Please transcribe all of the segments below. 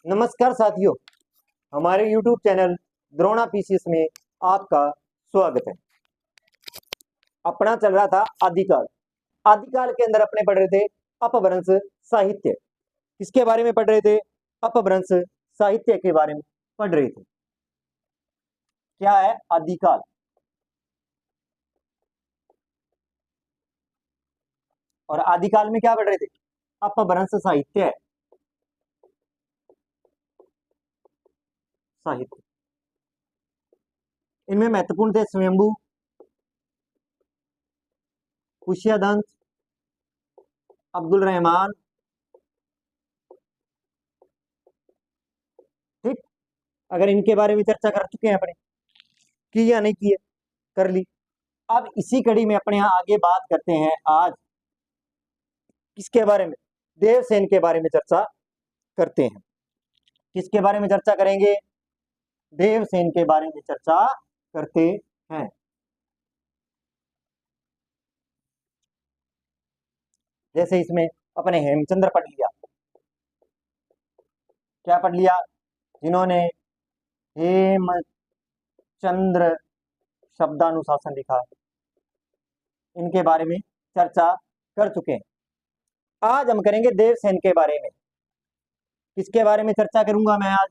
नमस्कार साथियों, हमारे YouTube चैनल द्रोणा पीसीएस में आपका स्वागत है। अपना चल रहा था आदिकाल। आदिकाल के अंदर अपने पढ़ रहे थे अपभ्रंश साहित्य। किसके बारे में पढ़ रहे थे? अपभ्रंश साहित्य के बारे में पढ़ रहे थे। क्या है आदिकाल? और आदिकाल में क्या पढ़ रहे थे? अपभ्रंश साहित्य। साहित्य इनमें महत्वपूर्ण थे स्वयंभू, कुश्यदंत, अब्दुल रहमान। ठीक, अगर इनके बारे में चर्चा कर चुके हैं अपने, की या नहीं की है? कर ली। अब इसी कड़ी में अपने यहाँ आगे बात करते हैं आज किसके बारे में? देवसेन के बारे में चर्चा करते हैं। किसके बारे में चर्चा करेंगे? देवसेन के बारे में चर्चा करते हैं। जैसे इसमें अपने हेमचंद्र पढ़ लिया। क्या पढ़ लिया? जिन्होंने हेमचंद्र शब्दानुशासन लिखा, इनके बारे में चर्चा कर चुके हैं। आज हम करेंगे देवसेन के बारे में। किसके बारे में चर्चा करूंगा मैं आज?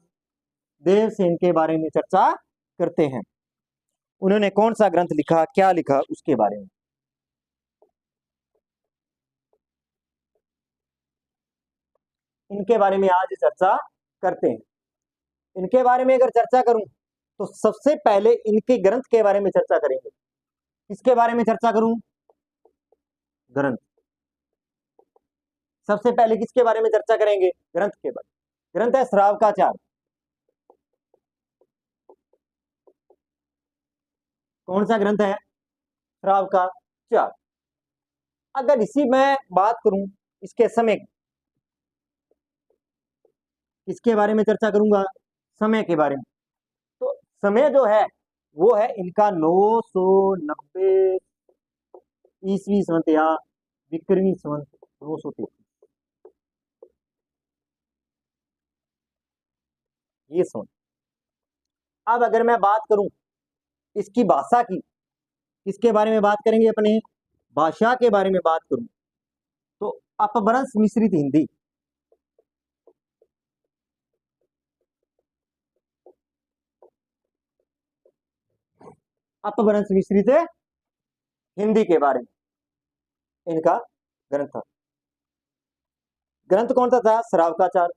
देवसेन के बारे में चर्चा करते हैं। उन्होंने कौन सा ग्रंथ लिखा, क्या लिखा, उसके बारे में। इनके बारे में आज चर्चा करते हैं। इनके बारे में अगर चर्चा करूं तो सबसे पहले इनके ग्रंथ के बारे में चर्चा करेंगे। किसके बारे में चर्चा करूं? ग्रंथ। सबसे पहले किसके बारे में चर्चा करेंगे? ग्रंथ के बारे में। ग्रंथ है श्रावकाचार। कौन सा ग्रंथ है? श्रावकाचार। अगर इसी मैं बात करूं इसके समय, किसके बारे में चर्चा करूंगा? समय के बारे में। तो समय जो है वो है इनका 990 ईस्वी संवत या विक्रमी संवत 933। ये संवत। अब अगर मैं बात करूं इसकी भाषा की, किसके बारे में बात करेंगे? अपने भाषा के बारे में बात करूं तो अपभ्रंश मिश्रित हिंदी। अपभ्रंश मिश्रित हिंदी के बारे में इनका ग्रंथ था। ग्रंथ कौन सा था? श्रावकाचार।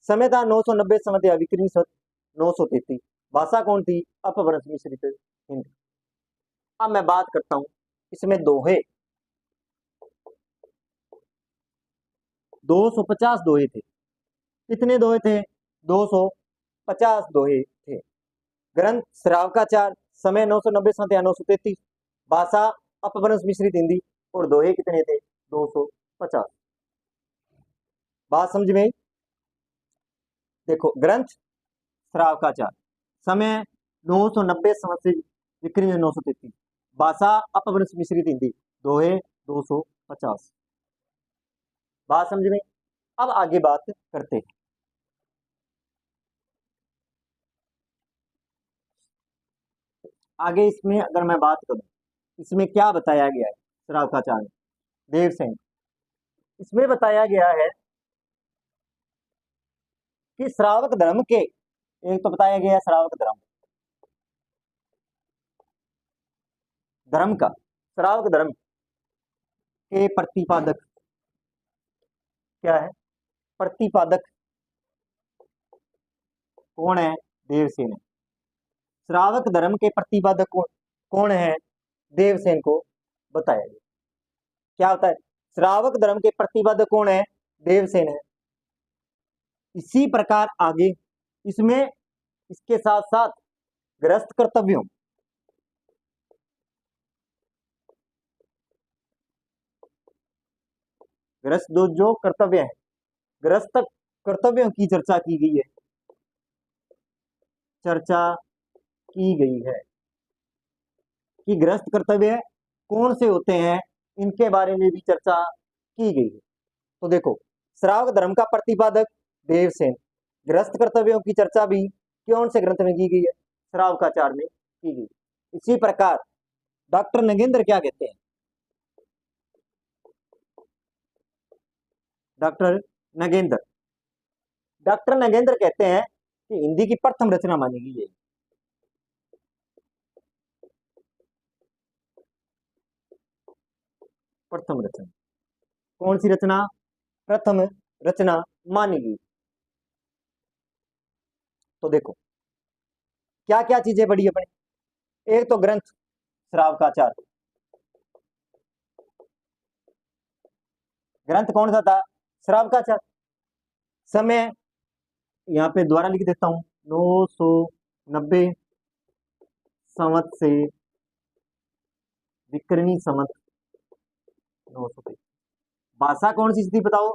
समय था 990 संवत या विक्रमी संवत 933। भाषा कौन थी? अपभ्रंश मिश्रित हिंदी। अब मैं बात करता हूं इसमें दोहे। 250 दोहे थे। कितने दोहे थे? 250 दोहे थे। ग्रंथ श्रावकाचार, समय 990 संवत या 933, भाषा अपभ्रंश मिश्रित हिंदी, और दोहे कितने थे? 250। बात समझ में आई? देखो, ग्रंथ श्रावकाचार, समय 990 संवत से विक्रमी 933, भाषा अपभ्रंश मिश्रित हिंदी, दोहे 250। बात समझ में? अब आगे बात करते हैं। आगे इसमें अगर मैं बात करूं इसमें क्या बताया गया है श्रावकाचार में? देवसेन, इसमें बताया गया है कि श्रावक धर्म के, एक तो बताया गया श्रावक धर्म, धर्म का, श्रावक धर्म के प्रतिपादक क्या है? प्रतिपादक कौन है? देवसेन है। श्रावक धर्म के प्रतिपादक कौन है? देवसेन को बताया गया। क्या होता है? श्रावक धर्म के प्रतिपादक कौन है? देवसेन है। इसी प्रकार आगे इसमें इसके साथ साथ गृहस्थ कर्तव्यों, गृहस्थ जो कर्तव्य है, गृहस्थ कर्तव्यों की चर्चा की गई है। चर्चा की गई है कि गृहस्थ कर्तव्य कौन से होते हैं, इनके बारे में भी चर्चा की गई है। तो देखो, श्रावक धर्म का प्रतिपादक देवसेन, गृहस्थ कर्तव्यों की चर्चा भी कौन से ग्रंथ में की गई है? श्रावकाचार में की गई। इसी प्रकार डॉक्टर नगेंद्र क्या कहते हैं? डॉक्टर नगेंद्र डॉक्टर नगेंद्र कहते हैं कि हिंदी की प्रथम रचना मानी गई है। प्रथम रचना कौन सी रचना प्रथम रचना मानी गई? तो देखो क्या क्या चीजें पढ़ी अपने। एक तो ग्रंथ श्रावकाचार, ग्रंथ कौन सा था? श्रावकाचार। समय यहाँ पे द्वारा लिख देता हूं, 990 संवत से विक्रमी संवत 900। भाषा कौन सी थी बताओ?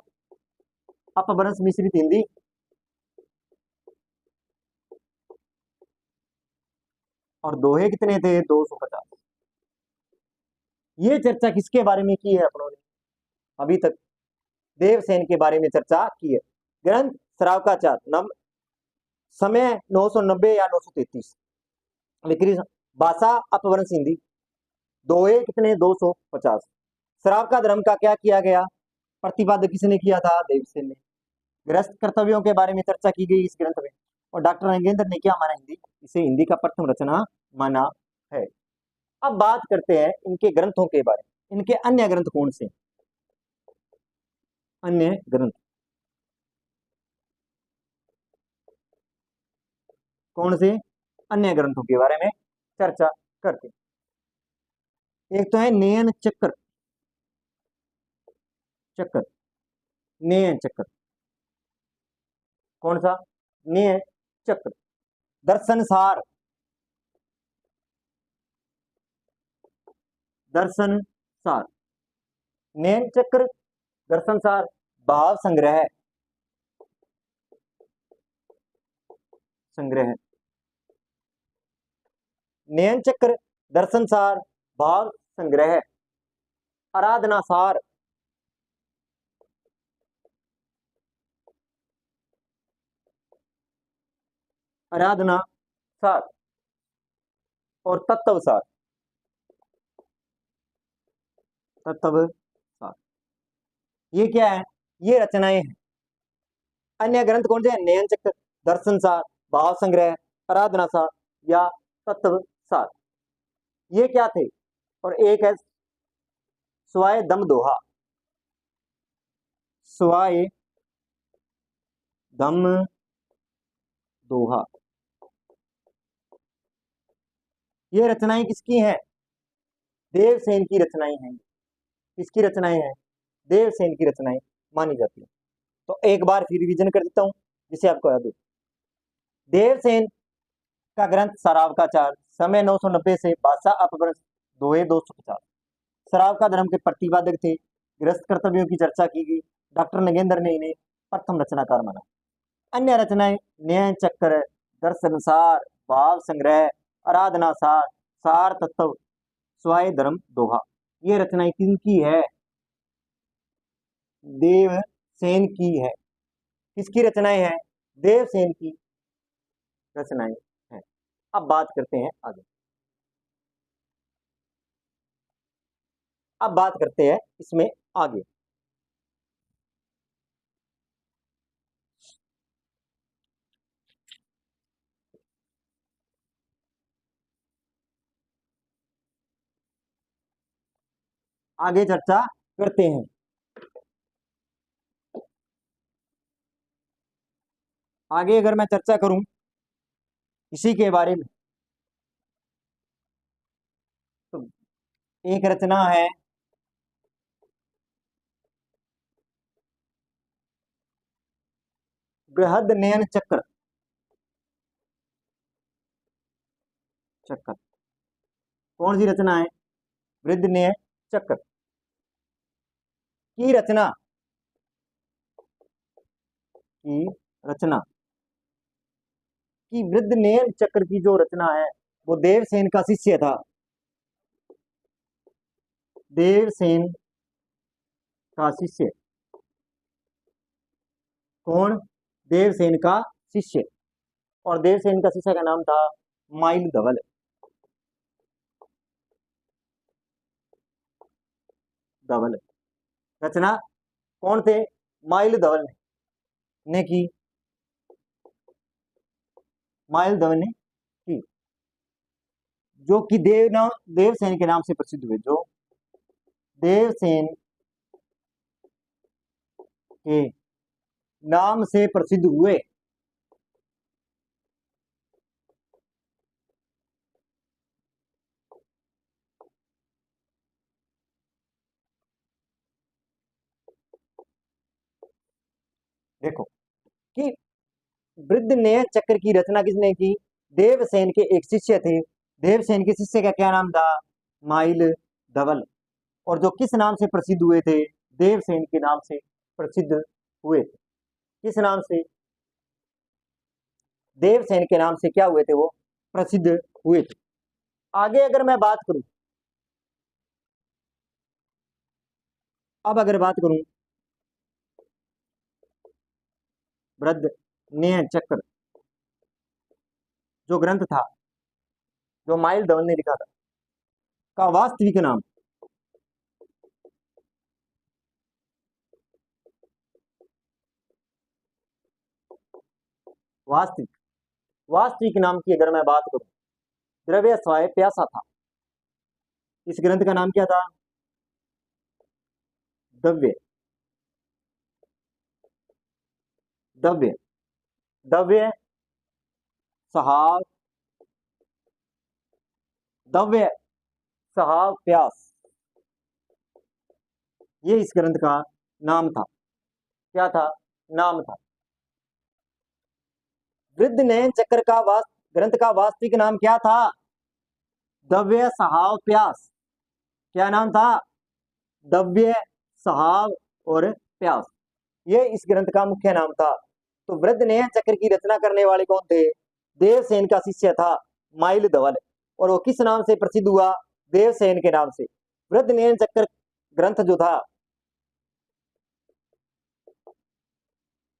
अपभ्रंश मिश्रित हिंदी। और दोहे कितने थे? 250। ये चर्चा किसके बारे में की है अपनों ने अभी तक? देवसेन के बारे में चर्चा की है। ग्रंथ श्रावकाचार, समय 990 या 933। भाषा अपभ्रंश हिंदी। दोहे कितने? 250। श्राव का धर्म का क्या किया गया? प्रतिपादन किसने किया था? देवसेन ने। गृहस्थ कर्तव्यों के बारे में चर्चा की गई इस ग्रंथ में। और डॉक्टर नगेंद्र ने क्या माना? हिंदी, इसे हिंदी का प्रथम रचना माना है। अब बात करते हैं इनके ग्रंथों के बारे में। इनके अन्य ग्रंथ कौन से? अन्य ग्रंथ कौन से? अन्य ग्रंथों के बारे में चर्चा करते हैं। एक तो है नयन चक्र, चक्र नयन चक्र। कौन सा? नयन चक्र। दर्शन सार, दर्शन सार, नयन चक्र, दर्शन सार। भाव संग्रह, संग्रह। नयन चक्र, दर्शन सार, भाव संग्रह। आराधना सार, आराधना सार। और तत्व सार, तत्व सार। ये क्या है? ये रचनाएं हैं। अन्य ग्रंथ कौन से हैं? नयन चक्र, दर्शन सार, भाव संग्रह, आराधना सार या तत्व सार। ये क्या थे? और एक है स्वाय दम दोहा, स्वाय दम दोहा। ये रचनाएं किसकी हैं? देवसेन की रचनाएं हैं। किसकी रचनाएं हैं? देवसेन की रचनाएं मानी जाती है। तो एक बार फिर रिवीजन कर देता हूं जिसे आपको याद हो। देवसेन का ग्रंथ सरावकाचार, समय 990 से, भाषा अपभ्रंश, दोहे 250। शराब का धर्म के प्रतिपादक थे। गृहस्थ कर्तव्यों की चर्चा की गई। डॉक्टर नगेंद्र ने इन्हें प्रथम रचनाकार माना। अन्य रचनाएं न्याय चक्र, दर्शन सार, भाव संग्रह, आराधना सार, सार तत्व, स्वाय धर्म दोहा। ये रचनाएं किनकी है? देवसेन की है। किसकी रचनाएं हैं? देवसेन की रचनाएं हैं। अब बात करते हैं आगे। अब बात करते हैं इसमें आगे। आगे चर्चा करते हैं। आगे अगर मैं चर्चा करूं इसी के बारे में, तो एक रचना है बृहद नयन चक्र, चक्र। कौन सी रचना है? वृद्ध नयन चक्र की रचना, की रचना की वृद्ध नयन चक्र की जो रचना है वो देवसेन का शिष्य था। देवसेन का शिष्य कौन? देवसेन का शिष्य, और देवसेन का शिष्य का नाम था माइल धवल। धवल रचना कौन थे? माइल धवल ने की। माइल धवल ने की, जो कि देवसेन के नाम से प्रसिद्ध हुए, जो देवसेन के नाम से प्रसिद्ध हुए। देखो कि वृद्ध ने चक्र की रचना किसने की? देवसेन के एक शिष्य थे। देवसेन के शिष्य का क्या नाम था? माइल धवल। और जो किस नाम से प्रसिद्ध हुए थे? देवसेन के नाम से प्रसिद्ध हुए थे। किस नाम से? देवसेन के नाम से क्या हुए थे? वो प्रसिद्ध हुए थे। आगे अगर मैं बात करूं, अब अगर बात करूं वृद्ध ने चक्र जो ग्रंथ था, जो माइल धवन ने लिखा था, का वास्तविक नाम, वास्तविक वास्तविक नाम की अगर मैं बात करूं, द्रव्य स्वाय प्यासा था। इस ग्रंथ का नाम क्या था? दव्य। दव्य दव्य सहाव दव्य सहाव प्यास, ये इस ग्रंथ का नाम था। क्या था? नाम था। वृद्ध ने चक्र का ग्रंथ का वास्तविक नाम क्या था? दव्य सहाव प्यास। क्या नाम था? दव्य सहाव और प्यास, ये इस ग्रंथ का मुख्य नाम था। तो वृद्ध ने चक्र की रचना करने वाले कौन थे? देवसेन का शिष्य था माइल धवल। और वो किस नाम से प्रसिद्ध हुआ? देवसेन के नाम से। वृद्ध ने चक्र ग्रंथ जो था,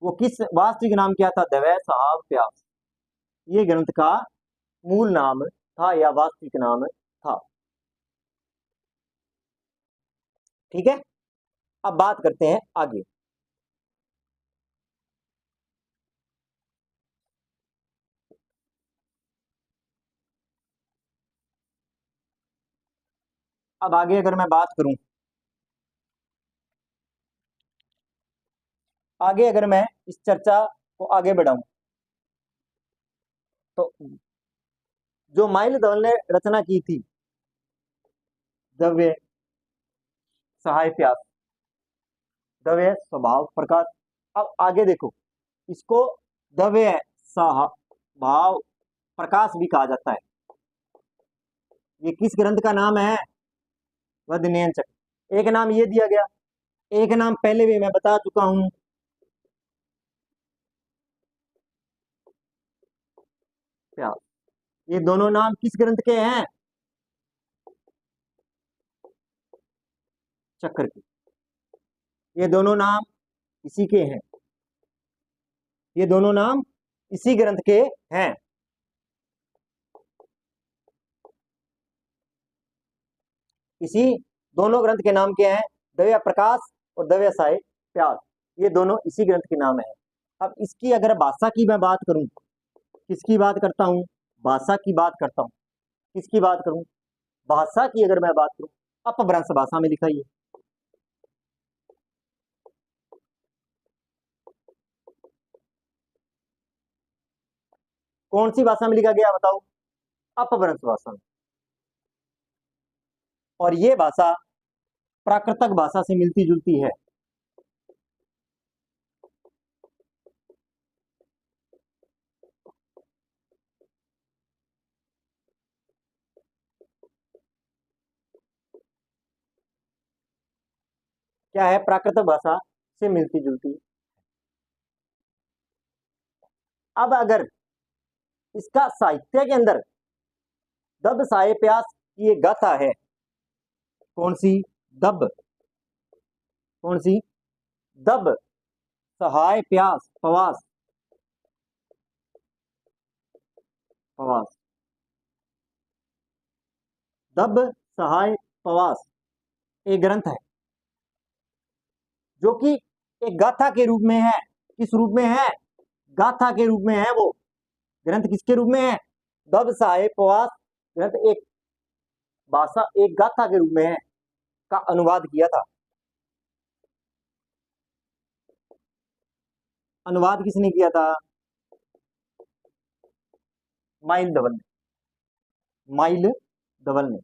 वो किस वास्तविक नाम क्या था? दवै सहाव प्यास, ये ग्रंथ का मूल नाम था या वास्तविक नाम था। ठीक है, अब बात करते हैं आगे। अब आगे अगर मैं बात करूं, आगे अगर मैं इस चर्चा को आगे बढ़ाऊं, तो जो माइल धवल ने रचना की थी, दव्य सहाय प्यास, दव्य स्वभाव प्रकाश। अब आगे देखो, इसको दव्य स्वभाव प्रकाश भी कहा जाता है। ये किस ग्रंथ का नाम है? वदनयन चक्र। एक नाम ये दिया गया, एक नाम पहले भी मैं बता चुका हूं, प्यास। ये दोनों नाम किस ग्रंथ के हैं? चक्र के। ये दोनों नाम इसी के हैं। ये दोनों नाम इसी ग्रंथ के हैं। इसी दोनों ग्रंथ के नाम क्या हैं? दव्य प्रकाश और दव्य साय प्यास, ये दोनों इसी ग्रंथ के नाम है। अब इसकी अगर भाषा की मैं बात करूं, किसकी बात करता हूं? भाषा की बात करता हूं। किसकी बात करूं? भाषा की अगर मैं बात करूं, अपभ्रंश भाषा में लिखा है। कौन सी भाषा में लिखा गया बताओ? अपभ्रंश भाषा में। और ये भाषा प्राकृतक भाषा से मिलती जुलती है। क्या है? प्राकृतिक भाषा से मिलती जुलती। अब अगर इसका साहित्य के अंदर दब साय प्यास की एक गाथा है। कौन सी? दब। कौन सी? दब सहाय प्यास पवास। पवास। दब सहाय पवास एक ग्रंथ है जो कि एक गाथा के रूप में है। किस रूप में है? गाथा के रूप में है। वो ग्रंथ किसके रूप में है? दब सहाय पवास ग्रंथ एक भाषा, एक गाथा के रूप में है, का अनुवाद किया था। अनुवाद किसने किया था? माइल धवल ने। माइल धवल ने।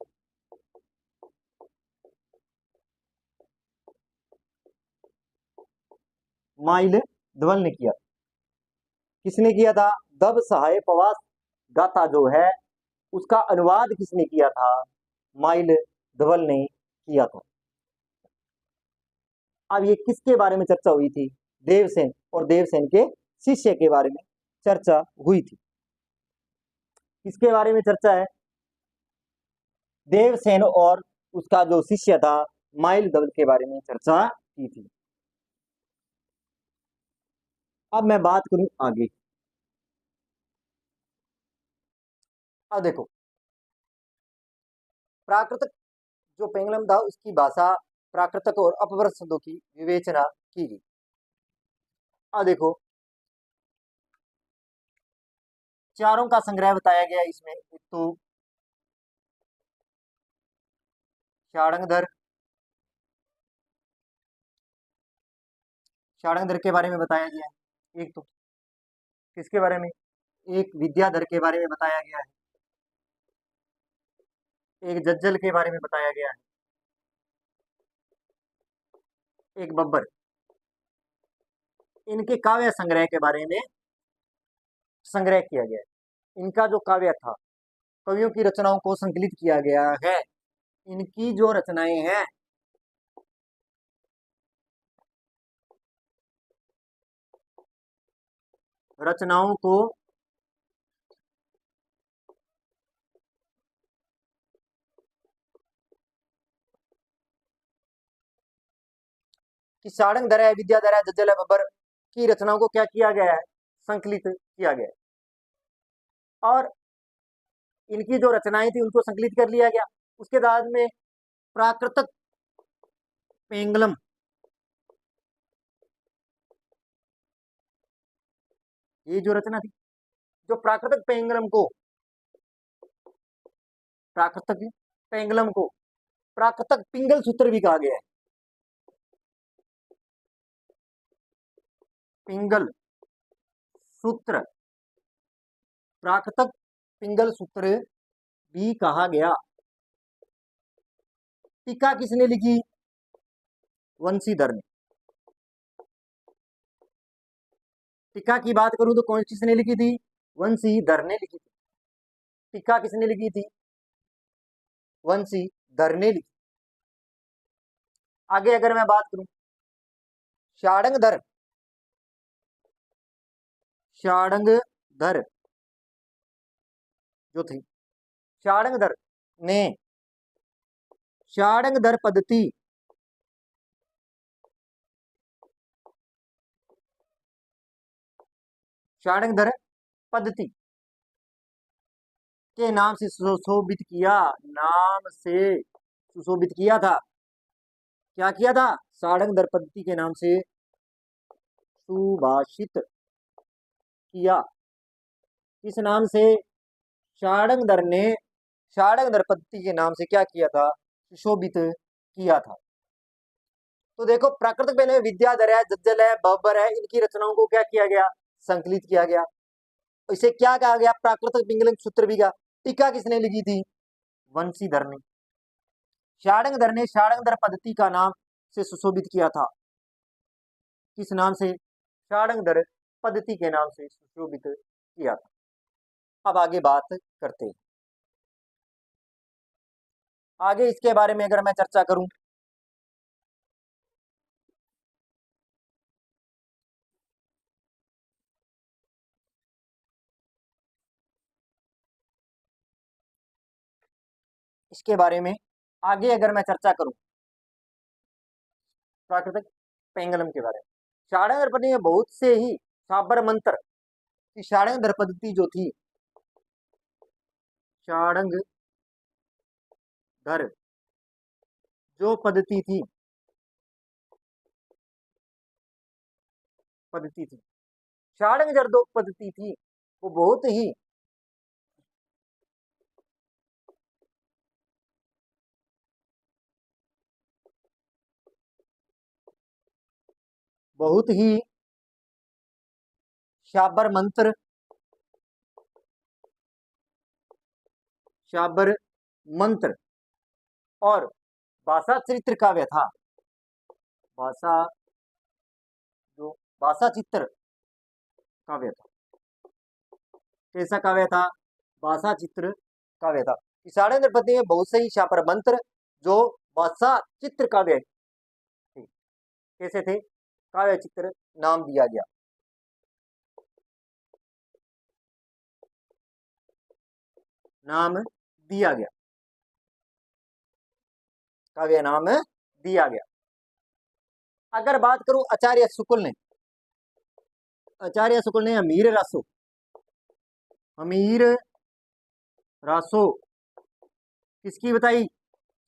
माइल धवल ने किया। किसने किया था? दब सहाय पवास गाथा जो है उसका अनुवाद किसने किया था? माइल धवल ने किया था। अब ये किसके बारे में चर्चा हुई थी? देवसेन और देवसेन के शिष्य के बारे में चर्चा हुई थी। किसके बारे में चर्चा है? देवसेन और उसका जो शिष्य था माइल धवल के बारे में चर्चा की थी। अब मैं बात करूं आगे। अब देखो, प्राकृतिक जो पेंगलम था उसकी भाषा प्राकृतिक और अपभ्रंश शब्दों की विवेचना की गई। अब देखो, चारों का संग्रह बताया गया इसमें। एक तो शाड़ंगधर, शाड़ंगधर के बारे में बताया गया है। एक तो किसके बारे में? एक विद्याधर के बारे में बताया गया है। एक जज्जल के बारे में बताया गया है। एक बब्बर। इनके काव्य संग्रह के बारे में संग्रह किया गया है। इनका जो काव्य था, कवियों की रचनाओं को संकलित किया गया है। इनकी जो रचनाएं हैं रचनाओं को कि साड़ंगधर है, विद्याधर है, जज्जल है, बब्बर की रचनाओं को क्या किया गया है? संकलित किया गया है। और इनकी जो रचनाएं थी उनको संकलित कर लिया गया। उसके बाद में प्राकृतिक पेंगलम, ये जो रचना थी, जो प्राकृतिक पेंगलम को, प्राकृतिक पेंगलम को प्राकृतिक पिंगल सूत्र भी कहा गया है। पिंगल सूत्र, प्राकृतिक पिंगल सूत्र भी कहा गया। टीका किसने लिखी? वंशीधर ने। टीका की बात करूं तो कौन किसने लिखी थी? वंशीधर ने लिखी थी। टीका किसने लिखी थी? वंशीधर ने लिखी। आगे अगर मैं बात करूं, शाड़ंगधर, शाड़ंगधर जो थी, शाड़ंगधर ने शाड़ंगधर पद्धति, शाड़ंगधर पद्धति के नाम से सुशोभित किया। नाम से सुशोभित किया था। क्या किया था? शाड़ंगधर पद्धति के नाम से सुभाषित किया। किस नाम से? शाड़ंगधर ने शाड़ंगधर पद्धति के नाम से क्या किया था? सुशोभित किया था। तो देखो, प्राकृतिक पहले विद्याधर है, जज्जल है, बब्बर है, इनकी रचनाओं को क्या किया गया? संकलित किया गया। इसे क्या कहा गया? प्राकृतिक पिंगलन सूत्र भी कहा। टीका किसने लिखी थी? वंशीधर ने। शाड़ंगधर ने शाड़ंगधर पद्धति का नाम से सुशोभित किया था। किस नाम से? शाड़ंगधर पद्धति के नाम से सुशोभित किया था। अब आगे बात करते हैं। आगे इसके बारे में अगर मैं चर्चा करूं, इसके बारे में आगे अगर मैं चर्चा करूं, प्राकृतिक पेंगलम के बारे में, शाड़ंगधर पद्धति में बहुत से ही साबर मंत्र की शाड़ंगधर पद्धति जो थी षाडंग धर जो पद्धति थी, षाडंग धर जो पद्धति थी वो बहुत ही शाबर मंत्र और भाषा चरित्र काव्य था। भाषा चित्र काव्य था। कैसा काव्य था? भाषा चित्र काव्य था। षाडंग पद्धति में बहुत से ही शापर मंत्र जो भाषा चित्र काव्य थे। कैसे थे? काव्य चित्र नाम दिया गया। काव्य नाम दिया गया। अगर बात करूं आचार्य शुक्ल ने अमीर रासो किसकी बताई?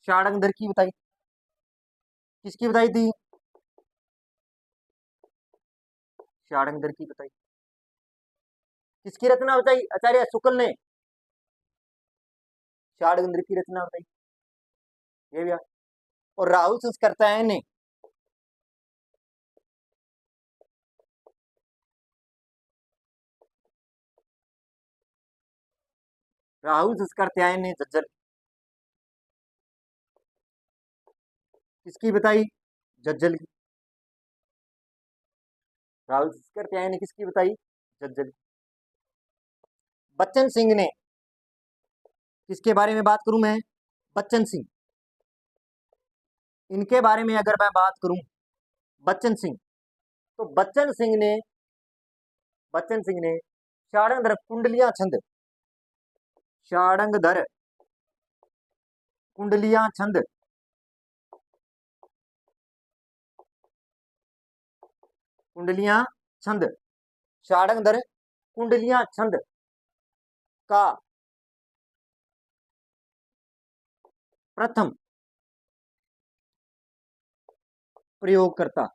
षाडंग धर की बताई। किसकी बताई थी? षाडंग धर की बताई। किसकी रचना बताई? आचार्य शुक्ल ने षाडंग धर की रचना बताई। ये भी। और राहुल संस्कृतायन ने झज्जर किसकी बताई? झज्जर की। राहुल संस्कृतायन ने किसकी बताई? झज्जर की। बच्चन सिंह ने, किसके बारे में बात करूं मैं? बच्चन सिंह। इनके बारे में अगर मैं बात करूं, बच्चन सिंह, तो बच्चन सिंह ने षाडंग धर कुंडलियां छंद, षाडंग धर कुंडलियां छंद षाडंग धर कुंडलियां छंद का प्रथम प्रयोगकर्ता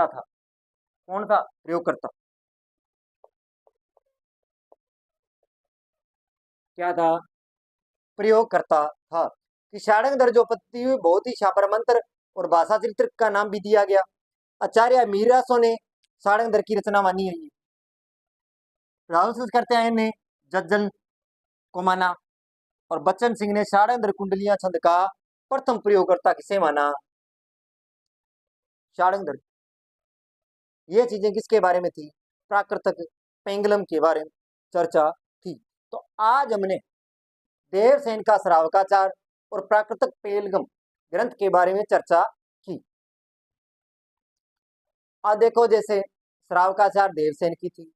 था। कौन था प्रयोगकर्ता? क्या था? प्रयोगकर्ता था। कि षाडंग धर जो पद्धति हुई बहुत ही शापर मंत्र और भाषा चरित्र का नाम भी दिया गया। आचार्य मीरासो ने षाडंग धर की रचना मानी है। राहुल संस्कृतायन ने झज्जर को माना और बच्चन सिंह ने षाडंग धर कुंडलियां छंद का प्रथम प्रयोगकर्ता किसे माना? षाडंग धर। ये चीजें किसके बारे में थी? प्राकृतक पेंगलम के बारे में चर्चा थी। तो आज हमने देवसेन का श्रावकाचार और प्राकृतक पेंगलम ग्रंथ के बारे में चर्चा की। आज देखो, जैसे श्रावकाचार देवसेन की थी,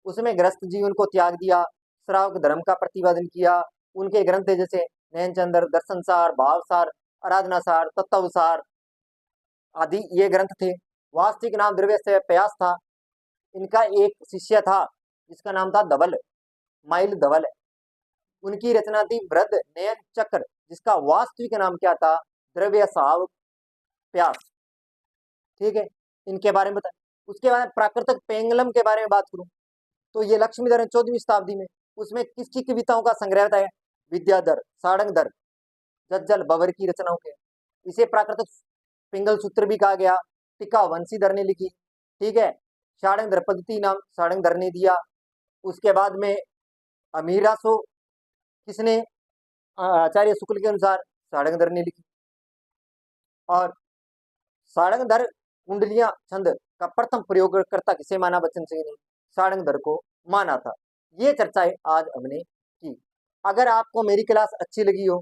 उसमें गृहस्थ जीवन को त्याग दिया, श्रावक धर्म का प्रतिपादन किया। उनके ग्रंथ जैसे नैनचंद्र, दर्शनसार, भावसार, आराधनासार, तत्वसार आदि ये ग्रंथ थे। वास्तविक नाम द्रव्य प्यास था। इनका एक शिष्य था जिसका नाम था धवल, माइल धवल। उनकी रचना थी वृद्ध नयन चक्र, जिसका वास्तविक नाम क्या था? द्रव्य साव प्यास। ठीक है, इनके बारे में बता। उसके बाद प्राकृतिक पेंगलम के बारे में बात करूं तो ये लक्ष्मीधर 14वीं शताब्दी में, उसमें किसकी कविताओं का संग्रह था? विद्याधर, षाडंग धर, झज्जर, बबर की रचनाओं के। इसे प्राकृतिक पिंगल सूत्र भी कहा गया। टीका वंशीधर ने लिखी। ठीक है, षाडंग धर पद्धति नाम षाडंग धर ने दिया। उसके बाद में अमीर रासो किसने? आचार्य शुक्ल के अनुसार षाडंग धर ने लिखी। और षाडंग धर कुंडलियां छंद का प्रथम प्रयोगकर्ता किसे माना? बच्चन सिंह ने षाडंग धर को माना था। ये चर्चाएं आज हमने की। अगर आपको मेरी क्लास अच्छी लगी हो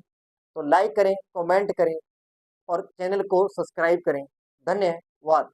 तो लाइक करें, कमेंट करें और चैनल को सब्सक्राइब करें। धन्यवाद।